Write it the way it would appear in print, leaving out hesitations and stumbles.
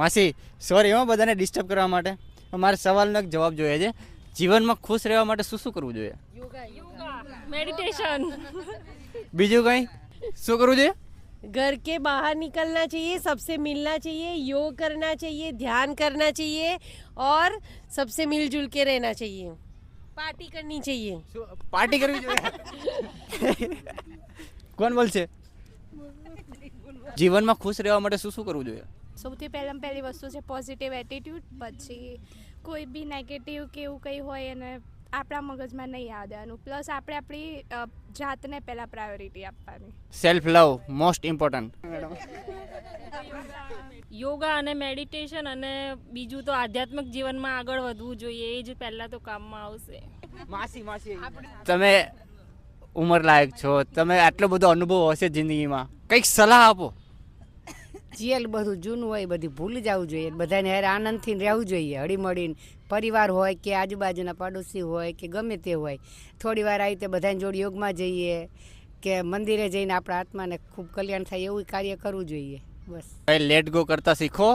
માસી સોરી હો બધાને ડિસ્ટર્બ કરવા માટે. મારે સવાલનો એક જવાબ જોઈએ છે. જીવનમાં ખુશ રહેવા માટે શું શું કરવું જોઈએ? मेडिटेशन. બીજું કંઈ શું કરવું જોઈએ? घर के बाहर निकलना चाहिए, सबसे मिलना चाहिए, योग करना चाहिए, ध्यान करना चाहिए और सबसे मिलजुल के रहना चाहिए. पार्टी करनी चाहिए. પાર્ટી કરવી જોઈએ. કોણ બોલશે? જીવનમાં ખુશ રહેવા માટે શું શું કરવું જોઈએ? સૌથી પહેલી વસ્તુ છે પોઝિટિવ એટીટ્યૂડ. પછી કોઈ બી નેગેટિવ કે એવું કંઈ હોય એને આપણા મગજમાં નહીં આવવા દેવાનું. પ્લસ આપણે આપણી જાતને પહેલાં પ્રાયોરિટી આપવાની. Self love most important. Yoga અને મેડિટેશન અને બીજું તો આધ્યાત્મિક જીવનમાં આગળ વધવું જોઈએ. એ જ પહેલાં તો કામમાં આવશે. તમે ઉંમર લાયક છો, તમે આટલો બધો અનુભવ હશે જિંદગીમાં, કંઈક સલાહ આપો. જીએલ બધું જૂનું હોય બધું ભૂલી જવું જોઈએ, બધાને હારે આનંદથી રહેવું જોઈએ, હળીમળીને. પરિવાર હોય કે આજુબાજુના પાડોશી હોય કે ગમે તે હોય, થોડી વાર આવી રીતે બધાની જોડે યોગમાં જઈએ કે મંદિરે જઈને આપણા આત્માને ખૂબ કલ્યાણ થાય એવું કાર્ય કરવું જોઈએ. બસ લેટ ગો કરતા શીખો.